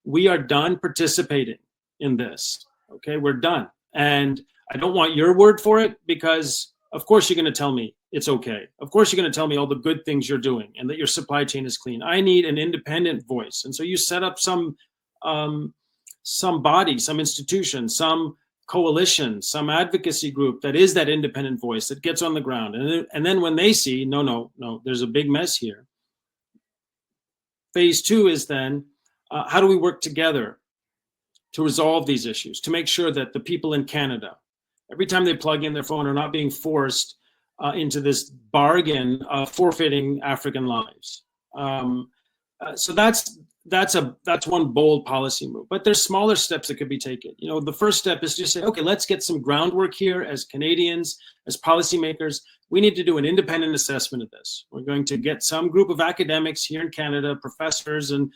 we are done participating in this. Okay, we're done. And I don't want your word for it, because of course you're going to tell me it's okay. Of course you're going to tell me all the good things you're doing and that your supply chain is clean. I need an independent voice. And so you set up some body, some institution, some coalition, some advocacy group that is that independent voice that gets on the ground. And then when they see, no, there's a big mess here. Phase 2 is then, how do we work together to resolve these issues, to make sure that the people in Canada, every time they plug in their phone, are not being forced into this bargain of forfeiting African lives. So that's that's one bold policy move. But there's smaller steps that could be taken. The first step is to say, okay, let's get some groundwork here as Canadians, as policymakers. We need to do an independent assessment of this. We're going to get some group of academics here in Canada, professors and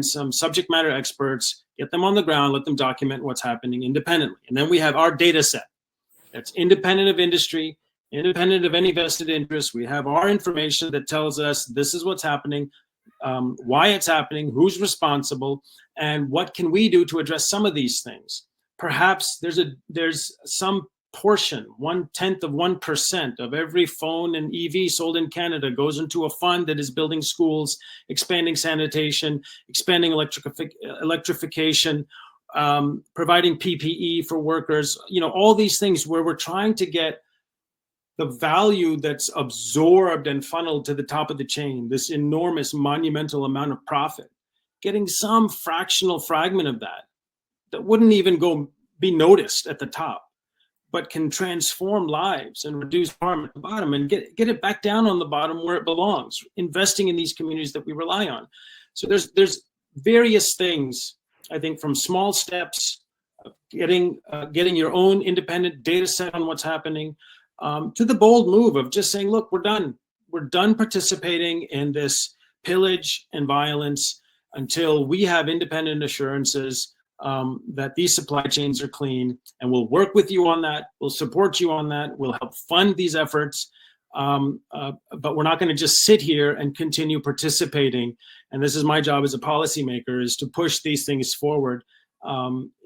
some subject matter experts, get them on the ground, let them document what's happening independently. And then we have our data set that's independent of industry, independent of any vested interest. We have our information that tells us this is what's happening, why it's happening, who's responsible, and what can we do to address some of these things. Perhaps there's some portion, 1/10 of 1% of every phone and EV sold in Canada goes into a fund that is building schools, expanding sanitation, expanding electrification, providing PPE for workers, all these things where we're trying to get the value that's absorbed and funneled to the top of the chain, this enormous monumental amount of profit, getting some fractional fragment of that wouldn't even be noticed at the top, but can transform lives and reduce harm at the bottom and get it back down on the bottom where it belongs, investing in these communities that we rely on. So there's various things, I think, from small steps, getting your own independent data set on what's happening, to the bold move of just saying, look, we're done. We're done participating in this pillage and violence until we have independent assurances that these supply chains are clean, and we'll work with you on that. We'll support you on that. We'll help fund these efforts. But we're not going to just sit here and continue participating. And this is my job as a policymaker, is to push these things forward,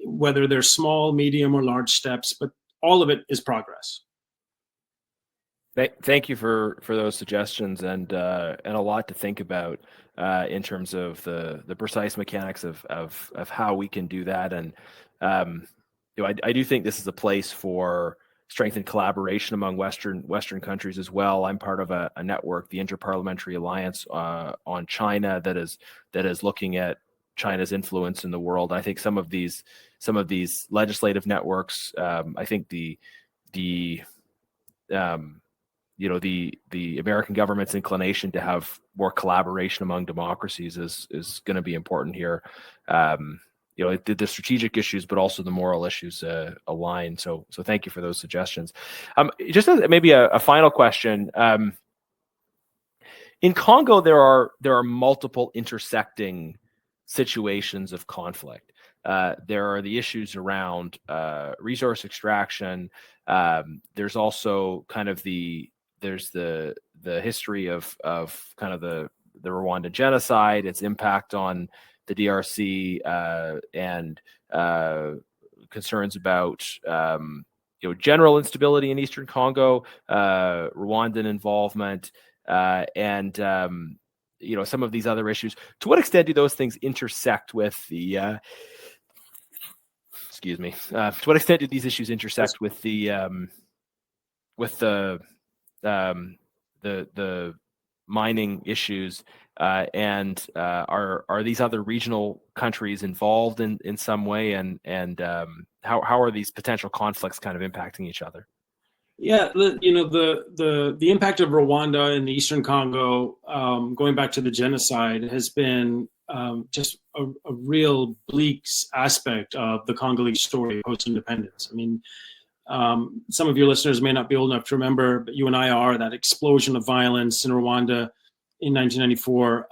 whether they're small, medium, or large steps, but all of it is progress. Thank you for those suggestions, and a lot to think about in terms of the precise mechanics of how we can do that. And I do think this is a place for strengthened collaboration among Western countries as well. I'm part of a network, the Interparliamentary Alliance on China, that is looking at China's influence in the world. I think some of these legislative networks, I think the American government's inclination to have more collaboration among democracies is going to be important here. The strategic issues, but also the moral issues align. So thank you for those suggestions. Just maybe a final question. In Congo, there are multiple intersecting situations of conflict. There are the issues around resource extraction. There's also kind of the history of kind of the Rwanda genocide, its impact on the DRC, and concerns about general instability in Eastern Congo, Rwandan involvement, and some of these other issues. To what extent do those things intersect with the to what extent do these issues intersect with the mining issues, and are these other regional countries involved in some way, and how are these potential conflicts kind of impacting each other? Yeah, the impact of Rwanda in the Eastern Congo, going back to the genocide, has been just a real bleak aspect of the Congolese story post-independence. I mean, some of your listeners may not be old enough to remember, but you and I are, that explosion of violence in Rwanda in 1994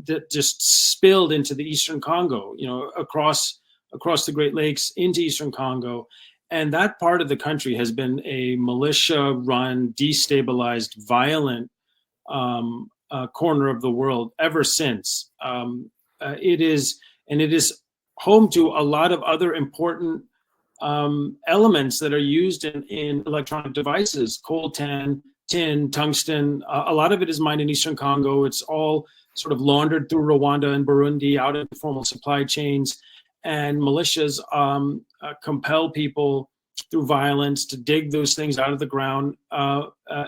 that just spilled into the Eastern Congo, across the Great Lakes into Eastern Congo. And that part of the country has been a militia-run, destabilized, violent corner of the world ever since. It is home to a lot of other important elements that are used in electronic devices: coltan, tin, tungsten. A lot of it is mined in Eastern Congo. It's all sort of laundered through Rwanda and Burundi out of formal supply chains. And militias compel people through violence to dig those things out of the ground.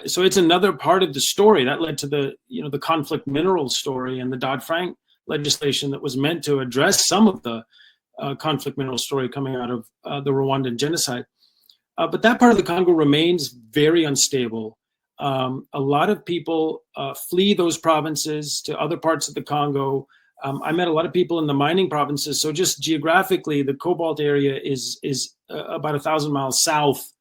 So it's another part of the story that led to the conflict mineral story and the Dodd-Frank legislation that was meant to address some of the conflict mineral story coming out of the Rwandan genocide. But that part of the Congo remains very unstable. A lot of people flee those provinces to other parts of the Congo. I met a lot of people in the mining provinces. So just geographically, the Cobalt area is about 1,000 miles south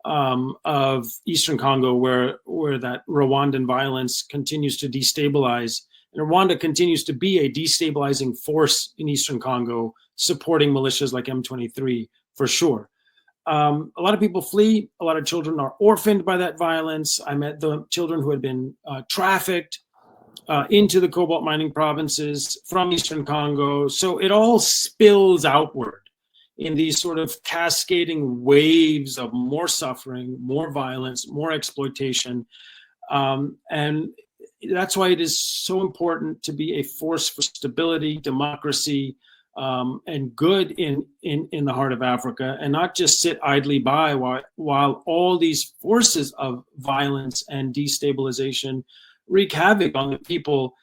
of Eastern Congo, where that Rwandan violence continues to destabilize. And Rwanda continues to be a destabilizing force in Eastern Congo, supporting militias like M23 for sure. A lot of people flee. A lot of children are orphaned by that violence. I met the children who had been trafficked into the cobalt mining provinces from Eastern Congo. So it all spills outward in these sort of cascading waves of more suffering, more violence, more exploitation. And that's why it is so important to be a force for stability, democracy, and good in the heart of Africa, and not just sit idly by while all these forces of violence and destabilization wreak havoc on the people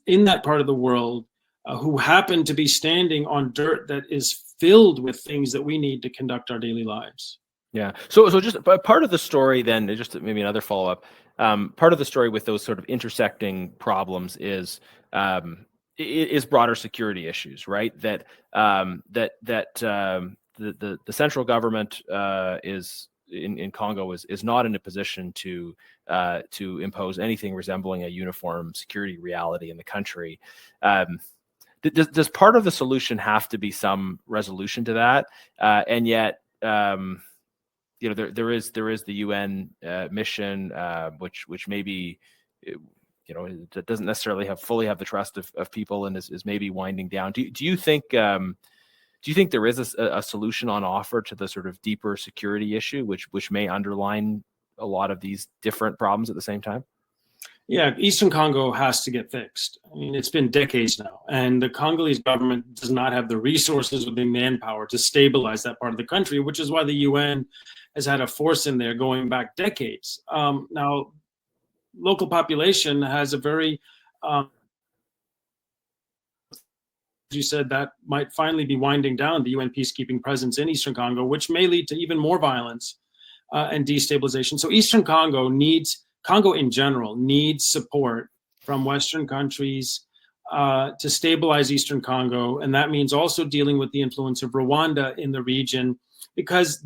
in that part of the world who happen to be standing on dirt that is filled with things that we need to conduct our daily lives. Yeah. So just part of the story then, just maybe another follow-up, part of the story with those sort of intersecting problems is broader security issues, right? That the central government is in Congo is not in a position to impose anything resembling a uniform security reality in the country. Does part of the solution have to be some resolution to that? And yet, there is the UN mission, which maybe, it doesn't necessarily fully have the trust of people and is maybe winding down. Do you think there is a solution on offer to the sort of deeper security issue, which may underline a lot of these different problems at the same time? Yeah, Eastern Congo has to get fixed. I mean, it's been decades now, and the Congolese government does not have the resources or the manpower to stabilize that part of the country, which is why the UN has had a force in there going back decades. Now, local population has a very, as you said, that might finally be winding down the UN peacekeeping presence in Eastern Congo, which may lead to even more violence and destabilization. So Eastern Congo in general needs support from Western countries to stabilize Eastern Congo. And that means also dealing with the influence of Rwanda in the region, because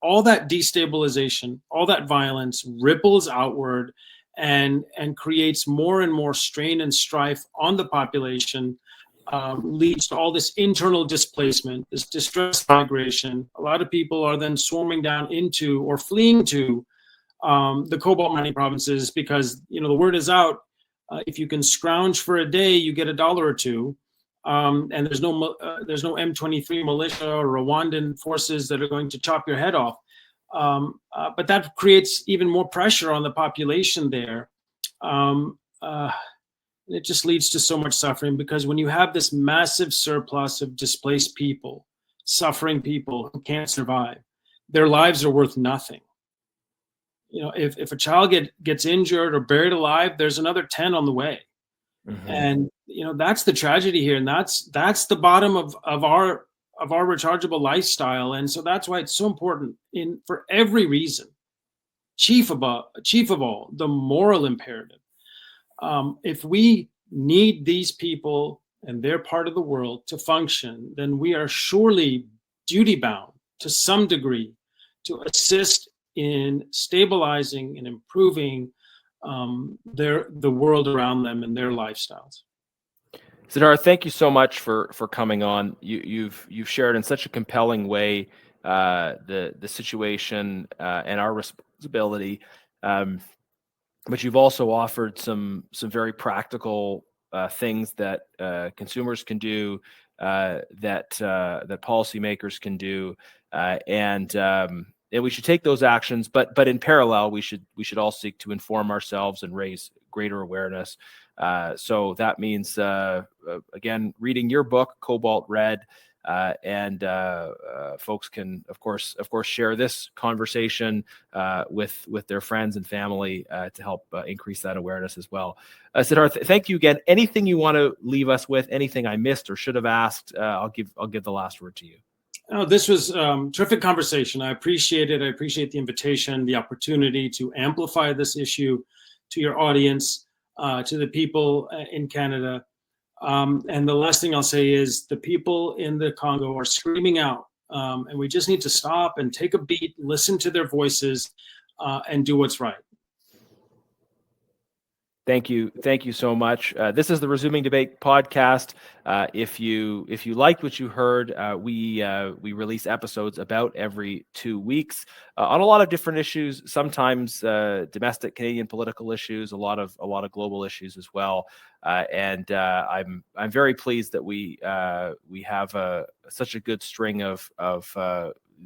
all that destabilization, all that violence ripples outward and creates more and more strain and strife on the population, leads to all this internal displacement, this distress migration. A lot of people are then swarming down into or fleeing to the cobalt mining provinces, because the word is out. If you can scrounge for a day, you get $1 or $2, and there's no M23 militia or Rwandan forces that are going to chop your head off. But that creates even more pressure on the population there. It just leads to so much suffering, because when you have this massive surplus of displaced people, suffering people who can't survive, their lives are worth nothing. If a child gets injured or buried alive, there's another 10 on the way. Mm-hmm. And that's the tragedy here, and that's the bottom of our rechargeable lifestyle. And so that's why it's so important for every reason. Chief of all, the moral imperative. If we need these people and their part of the world to function, then we are surely duty bound to some degree to assist in stabilizing and improving the world around them and their lifestyles. Siddharth, thank you so much for coming on. You've shared in such a compelling way the situation and our responsibility, but you've also offered some very practical things that consumers can do, that policymakers can do, and we should take those actions, but in parallel, we should all seek to inform ourselves and raise greater awareness. So that means, again, reading your book, Cobalt Red, and folks can, of course, share this conversation with their friends and family to help increase that awareness as well. Siddharth, thank you again. Anything you want to leave us with? Anything I missed or should have asked? I'll give the last word to you. Oh, this was terrific conversation. I appreciate it. I appreciate the invitation, the opportunity to amplify this issue to your audience, to the people in Canada. And the last thing I'll say is the people in the Congo are screaming out, and we just need to stop and take a beat, listen to their voices, and do what's right. Thank you so much. This is the Resuming Debate podcast. If you liked what you heard, we release episodes about every 2 weeks on a lot of different issues. Sometimes domestic Canadian political issues, a lot of global issues as well. And I'm very pleased that we have such a good string of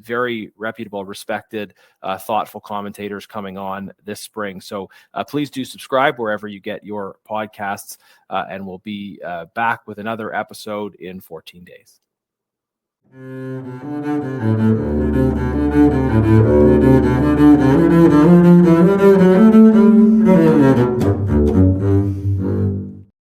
very reputable, respected, thoughtful commentators coming on this spring. So please do subscribe wherever you get your podcasts, and we'll be back with another episode in 14 days.